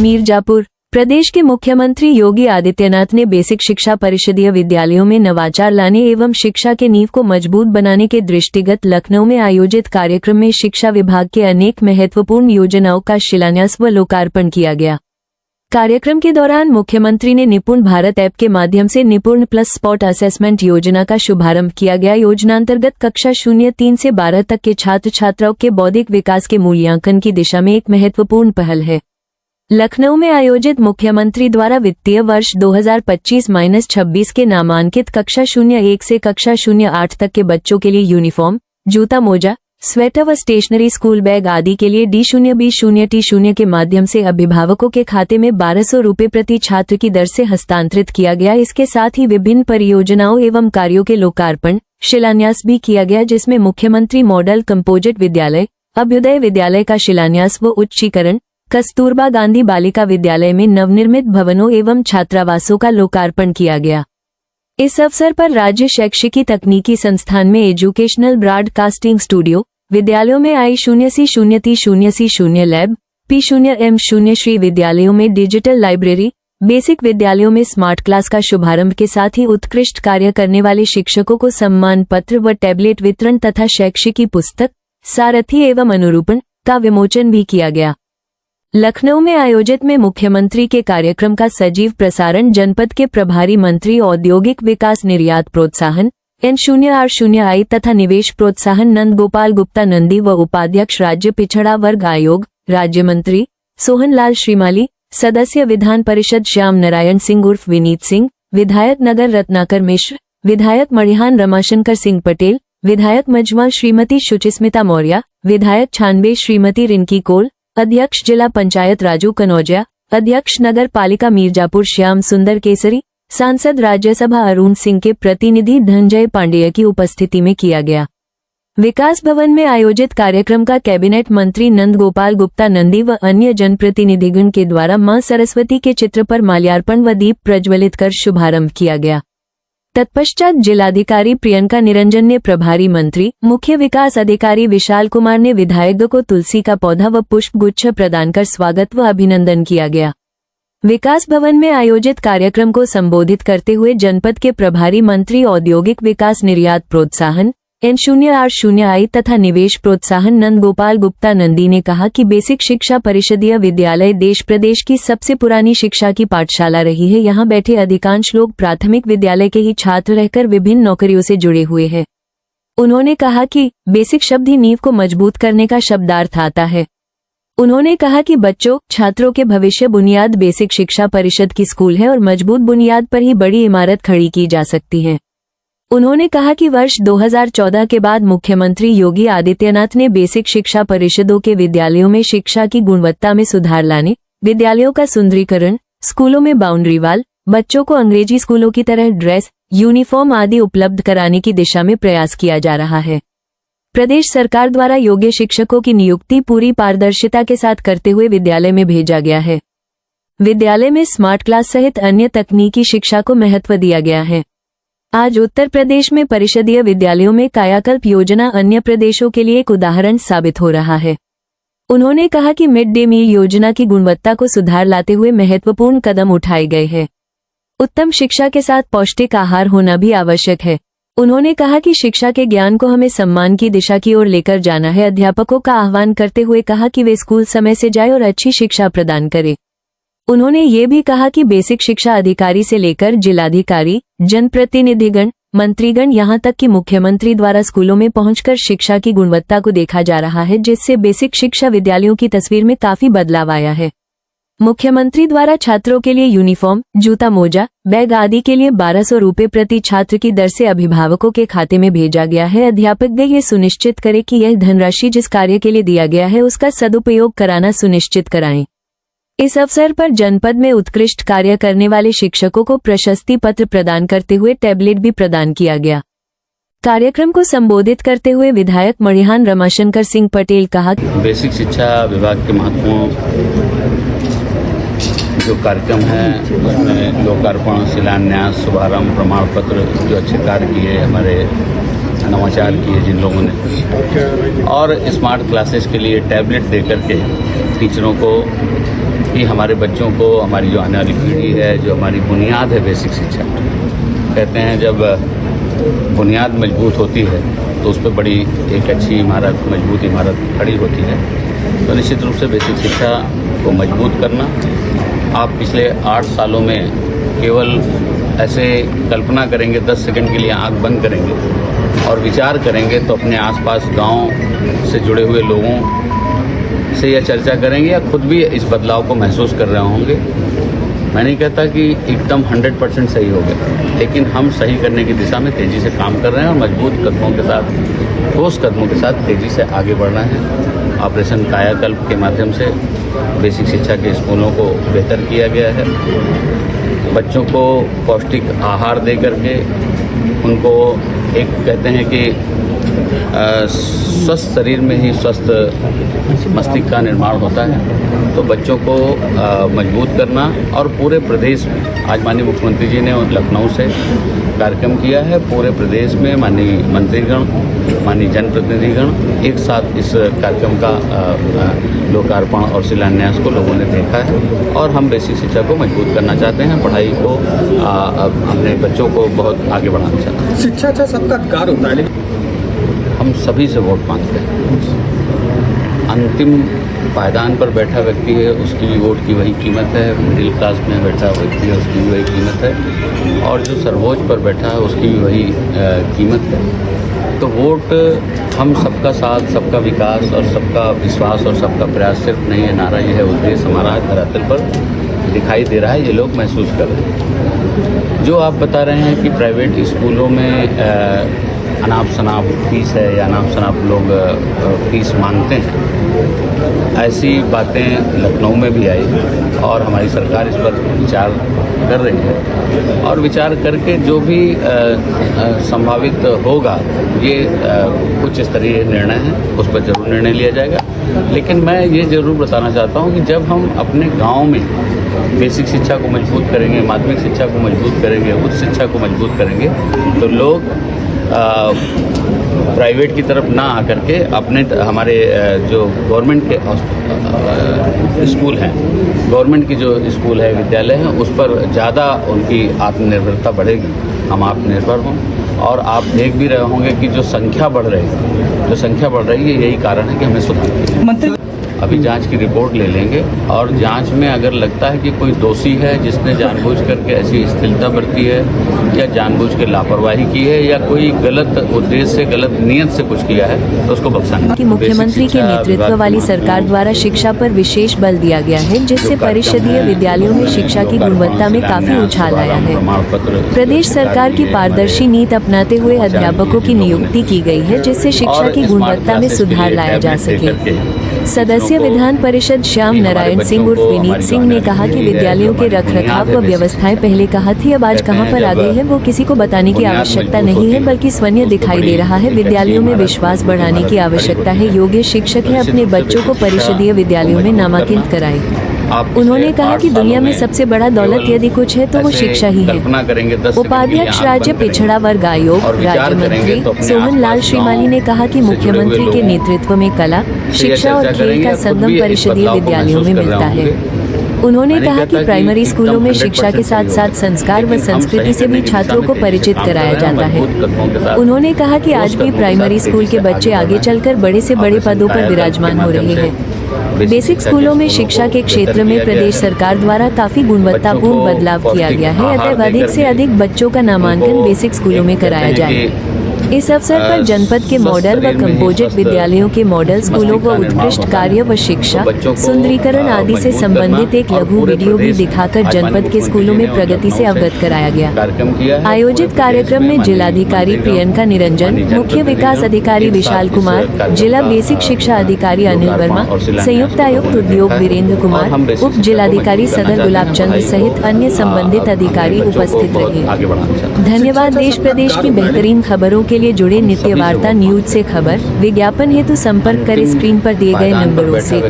मीरजापुर। प्रदेश के मुख्यमंत्री योगी आदित्यनाथ ने बेसिक शिक्षा परिषदीय विद्यालयों में नवाचार लाने एवं शिक्षा के नींव को मजबूत बनाने के दृष्टिगत लखनऊ में आयोजित कार्यक्रम में शिक्षा विभाग के अनेक महत्वपूर्ण योजनाओं का शिलान्यास व लोकार्पण किया गया। कार्यक्रम के दौरान मुख्यमंत्री ने निपुण भारत ऐप के माध्यम से निपुण प्लस स्पॉट असेसमेंट योजना का शुभारंभ किया गया। योजनांतर्गत कक्षा 03 से 12 तक के छात्र छात्राओं के बौद्धिक विकास के मूल्यांकन की दिशा में एक महत्वपूर्ण पहल है। लखनऊ में आयोजित मुख्यमंत्री द्वारा वित्तीय वर्ष 2025-26 के नामांकित कक्षा 01 से कक्षा 08 तक के बच्चों के लिए यूनिफॉर्म, जूता मोजा, स्वेटर व स्टेशनरी, स्कूल बैग आदि के लिए D0 B0 T0 के माध्यम से अभिभावकों के खाते में 1200 रुपये प्रति छात्र की दर से हस्तांतरित किया गया। इसके साथ ही विभिन्न परियोजनाओं एवं कार्यों के लोकार्पण, शिलान्यास भी किया गया, जिसमें मुख्यमंत्री मॉडल कंपोजिट विद्यालय, अभ्युदय विद्यालय का शिलान्यास व उच्चीकरण, कस्तूरबा गांधी बालिका विद्यालय में नवनिर्मित भवनों एवं छात्रावासों का लोकार्पण किया गया। इस अवसर पर राज्य शैक्षिकी तकनीकी संस्थान में एजुकेशनल ब्रॉडकास्टिंग स्टूडियो, विद्यालयों में I0 C0 T0 C0 lab, P0 M0 Shri विद्यालयों में डिजिटल लाइब्रेरी, बेसिक विद्यालयों में स्मार्ट क्लास का शुभारंभ के साथ ही उत्कृष्ट कार्य करने वाले शिक्षकों को सम्मान पत्र व टैबलेट वितरण तथा शैक्षिकी पुस्तक, सारथी एवं अनुरूपण का विमोचन भी किया गया। लखनऊ में आयोजित में मुख्यमंत्री के कार्यक्रम का सजीव प्रसारण जनपद के प्रभारी मंत्री औद्योगिक विकास, निर्यात प्रोत्साहन N0R0I तथा निवेश प्रोत्साहन नंद गोपाल गुप्ता नंदी व उपाध्यक्ष राज्य पिछड़ा वर्ग आयोग राज्य मंत्री सोहन लाल श्रीमाली, सदस्य विधान परिषद श्याम नारायण सिंह उर्फ विनीत सिंह, विधायक नगर रत्नाकर मिश्र, विधायक मड़िहान रमाशंकर सिंह पटेल, विधायक मजमा श्रीमती शुचिस्मिता मौर्य, विधायक छानबे श्रीमती रिंकी कोल, अध्यक्ष जिला पंचायत राजू कनौजिया, अध्यक्ष नगर पालिका मीरजापुर श्याम सुंदर केसरी, सांसद राज्यसभा अरुण सिंह के प्रतिनिधि धनंजय पांडेय की उपस्थिति में किया गया। विकास भवन में आयोजित कार्यक्रम का कैबिनेट मंत्री नंद गोपाल गुप्ता नंदी व अन्य जनप्रतिनिधिगण के द्वारा मां सरस्वती के चित्र पर माल्यार्पण व दीप प्रज्वलित कर शुभारंभ किया गया। तत्पश्चात जिलाधिकारी प्रियंका निरंजन ने प्रभारी मंत्री, मुख्य विकास अधिकारी विशाल कुमार ने विधायक को तुलसी का पौधा व पुष्प गुच्छ प्रदान कर स्वागत व अभिनंदन किया गया। विकास भवन में आयोजित कार्यक्रम को संबोधित करते हुए जनपद के प्रभारी मंत्री औद्योगिक विकास, निर्यात प्रोत्साहन N0R0I तथा निवेश प्रोत्साहन नंद गोपाल गुप्ता नंदी ने कहा कि बेसिक शिक्षा परिषदीय विद्यालय देश प्रदेश की सबसे पुरानी शिक्षा की पाठशाला रही है। यहाँ बैठे अधिकांश लोग प्राथमिक विद्यालय के ही छात्र रहकर विभिन्न नौकरियों से जुड़े हुए हैं। उन्होंने कहा कि बेसिक शब्द ही नींव को मजबूत करने का शब्दार्थ आता है। उन्होंने कहा कि बच्चों, छात्रों के भविष्य बुनियाद बेसिक शिक्षा परिषद की स्कूल है और मजबूत बुनियाद पर ही बड़ी इमारत खड़ी की जा सकती है। उन्होंने कहा कि वर्ष 2014 के बाद मुख्यमंत्री योगी आदित्यनाथ ने बेसिक शिक्षा परिषदों के विद्यालयों में शिक्षा की गुणवत्ता में सुधार लाने, विद्यालयों का सुंदरीकरण, स्कूलों में बाउंड्री वाल, बच्चों को अंग्रेजी स्कूलों की तरह ड्रेस, यूनिफॉर्म आदि उपलब्ध कराने की दिशा में प्रयास किया जा रहा है। प्रदेश सरकार द्वारा योग्य शिक्षकों की नियुक्ति पूरी पारदर्शिता के साथ करते हुए विद्यालय में भेजा गया है। विद्यालय में स्मार्ट क्लास सहित अन्य तकनीकी शिक्षा को महत्व दिया गया है। आज उत्तर प्रदेश में परिषदीय विद्यालयों में कायाकल्प योजना अन्य प्रदेशों के लिए एक उदाहरण साबित हो रहा है। उन्होंने कहा कि मिड डे मील योजना की गुणवत्ता को सुधार लाते हुए महत्वपूर्ण कदम उठाए गए हैं। उत्तम शिक्षा के साथ पौष्टिक आहार होना भी आवश्यक है। उन्होंने कहा कि शिक्षा के ज्ञान को हमें सम्मान की दिशा की ओर लेकर जाना है। अध्यापकों का आह्वान करते हुए कहा कि वे स्कूल समय से जाएं और अच्छी शिक्षा प्रदान करें। उन्होंने ये भी कहा कि बेसिक शिक्षा अधिकारी से लेकर जिलाधिकारी, जनप्रतिनिधिगण, मंत्रीगण यहां तक कि मुख्यमंत्री द्वारा स्कूलों में पहुंचकर शिक्षा की गुणवत्ता को देखा जा रहा है, जिससे बेसिक शिक्षा विद्यालयों की तस्वीर में काफी बदलाव आया है। मुख्यमंत्री द्वारा छात्रों के लिए यूनिफॉर्म, जूता मोजा, बैग आदि के लिए 1200 रुपये प्रति छात्र की दर से अभिभावकों के खाते में भेजा गया है। अध्यापक ये सुनिश्चित करें कि यह धनराशि जिस कार्य के लिए दिया गया है उसका सदुपयोग कराना सुनिश्चित कराएं। इस अवसर पर जनपद में उत्कृष्ट कार्य करने वाले शिक्षकों को प्रशस्ति पत्र प्रदान करते हुए टैबलेट भी प्रदान किया गया। कार्यक्रम को संबोधित करते हुए विधायक मड़िहान रमाशंकर सिंह पटेल कहा, बेसिक शिक्षा विभाग के महत्वपूर्ण जो कार्यक्रम है उसमें लोकार्पण, शिलान्यास, शुभारंभ, प्रमाण पत्र जो अच्छे कार्य किए, हमारे नवाचार किए जिन लोगों ने, और स्मार्ट क्लासेस के लिए टैबलेट दे करके टीचरों को कि हमारे बच्चों को, हमारी जो आने वाली पीढ़ी है, जो हमारी बुनियाद है बेसिक शिक्षा, कहते हैं जब बुनियाद मजबूत होती है तो उस पर बड़ी एक अच्छी इमारत, मजबूत इमारत खड़ी होती है। तो निश्चित रूप से बेसिक शिक्षा को मजबूत करना, आप पिछले 8 सालों में केवल ऐसे कल्पना करेंगे, 10 सेकंड के लिए आंख बंद करेंगे और विचार करेंगे तो अपने आसपास गांव से जुड़े हुए लोगों से यह चर्चा करेंगे या खुद भी इस बदलाव को महसूस कर रहे होंगे। मैं नहीं कहता कि एकदम 100% सही हो गया, लेकिन हम सही करने की दिशा में तेज़ी से काम कर रहे हैं और मजबूत कदमों के साथ, ठोस कदमों के साथ तेज़ी से आगे बढ़ रहे हैं। ऑपरेशन कायाकल्प के माध्यम से बेसिक शिक्षा के स्कूलों को बेहतर किया गया है। बच्चों को पौष्टिक आहार दे करके उनको एक कहते हैं कि स्वस्थ शरीर में ही स्वस्थ मस्तिष्क का निर्माण होता है। तो बच्चों को मजबूत करना और पूरे प्रदेश में, आज माननीय मुख्यमंत्री जी ने लखनऊ से कार्यक्रम किया है, पूरे प्रदेश में माननीय मंत्रीगण, माननीय जनप्रतिनिधिगण एक साथ इस कार्यक्रम का लोकार्पण और शिलान्यास को लोगों ने देखा है और हम बेसिक शिक्षा को मजबूत करना चाहते हैं, पढ़ाई को अपने बच्चों को बहुत आगे बढ़ाना चाहते हैं। शिक्षा अच्छा सबका अधिकार होता है, लेकिन हम सभी से वोट मांगते हैं। अंतिम पायदान पर बैठा व्यक्ति है, उसकी भी वोट की वही कीमत है। मिडिल क्लास में बैठा व्यक्ति है, उसकी भी वही कीमत है। और जो सर्वोच्च पर बैठा है, उसकी भी वही कीमत है। तो वोट हम सबका साथ, सबका विकास और सबका विश्वास और सबका प्रयास सिर्फ नहीं है नारा, यह है उद्देश्य हमारा धरातल पर दिखाई दे रहा है, ये लोग महसूस कर रहे हैं। जो आप बता रहे हैं कि प्राइवेट स्कूलों में अनाप शनाप फीस है या अनाप शनाप लोग फीस मांगते हैं, ऐसी बातें लखनऊ में भी आई और हमारी सरकार इस पर विचार कर रही है और विचार करके जो भी संभावित होगा, ये उच्च स्तरीय निर्णय है, उस पर जरूर निर्णय लिया जाएगा। लेकिन मैं ये ज़रूर बताना चाहता हूँ कि जब हम अपने गांव में बेसिक शिक्षा को मजबूत करेंगे, माध्यमिक शिक्षा को मजबूत करेंगे, उच्च शिक्षा को मजबूत करेंगे, तो लोग प्राइवेट की तरफ ना आकर के अपने हमारे जो गवर्नमेंट के स्कूल हैं, गवर्नमेंट की जो स्कूल है, विद्यालय हैं, उस पर ज़्यादा उनकी आत्मनिर्भरता बढ़ेगी। हम आत्मनिर्भर हों और आप देख भी रहे होंगे कि जो संख्या बढ़ रही है, यही कारण है कि हमें सुधार। मंत्री अभी जांच की रिपोर्ट ले लेंगे और जांच में अगर लगता है कि कोई दोषी है जिसने जानबूझ करके ऐसी स्थिरता बरती है या जानबूझ के लापरवाही की है या कोई गलत उद्देश्य से, गलत नियत से कुछ किया है, तो उसको बख्शा कि मुख्यमंत्री के नेतृत्व वाली सरकार द्वारा शिक्षा पर विशेष बल दिया गया है, जिससे परिषदीय विद्यालयों में शिक्षा की गुणवत्ता में काफी उछाल आया है। प्रदेश सरकार की पारदर्शी नीति अपनाते हुए अध्यापकों की नियुक्ति की गई है, जिससे शिक्षा की गुणवत्ता में सुधार लाया जा सके। सदस्य विधान परिषद श्याम नारायण सिंह उर्फ विनीत सिंह ने कहा कि विद्यालयों के रखरखाव व व्यवस्थाएं पहले कहाँ थी, अब आज कहां पर आ गई है, वो किसी को बताने की आवश्यकता नहीं है, बल्कि स्वयं दिखाई दे रहा है। विद्यालयों में विश्वास बढ़ाने की आवश्यकता है। योग्य शिक्षक है अपने बच्चों को परिषदीय विद्यालयों में नामांकित कराए। उन्होंने कहा कि दुनिया में सबसे बड़ा दौलत यदि कुछ है तो वो शिक्षा ही है। उपाध्यक्ष राज्य पिछड़ा वर्ग आयोग राज्य मंत्री सोहन लाल श्रीमाली ने कहा कि मुख्यमंत्री के नेतृत्व में कला, शिक्षा और खेल का संगम परिषदीय विद्यालयों में मिलता है। उन्होंने कहा कि प्राइमरी स्कूलों में शिक्षा के साथ साथ संस्कार व संस्कृति से भी छात्रों को परिचित कराया जाता है। उन्होंने कहा कि आज भी प्राइमरी स्कूल के बच्चे आगे चलकर बड़े से बड़े पदों पर विराजमान हो रहे हैं। बेसिक स्कूलों में शिक्षा के क्षेत्र में प्रदेश सरकार द्वारा काफी गुणवत्तापूर्ण बदलाव किया गया है, अतः अधिक से अधिक बच्चों का नामांकन बेसिक स्कूलों में कराया जाए। इस अवसर पर जनपद के मॉडल व कंपोजिट विद्यालयों के मॉडल स्कूलों व उत्कृष्ट कार्य व शिक्षा सुंदरीकरण आदि से संबंधित एक लघु वीडियो भी दिखाकर जनपद के स्कूलों में प्रगति से अवगत कराया गया। आयोजित कार्यक्रम में जिलाधिकारी प्रियंका निरंजन, मुख्य विकास अधिकारी विशाल कुमार, जिला बेसिक शिक्षा अधिकारी अनिल वर्मा, संयुक्त आयुक्त उद्योग वीरेंद्र कुमार, उप जिलाधिकारी सदर गुलाब चंद सहित अन्य संबंधित अधिकारी उपस्थित रहे। धन्यवाद। देश प्रदेश की बेहतरीन खबरों के लिए जुड़े नित्य वार्ता न्यूज से खबर विज्ञापन हेतु संपर्क करें स्क्रीन पर दिए गए नंबरों से।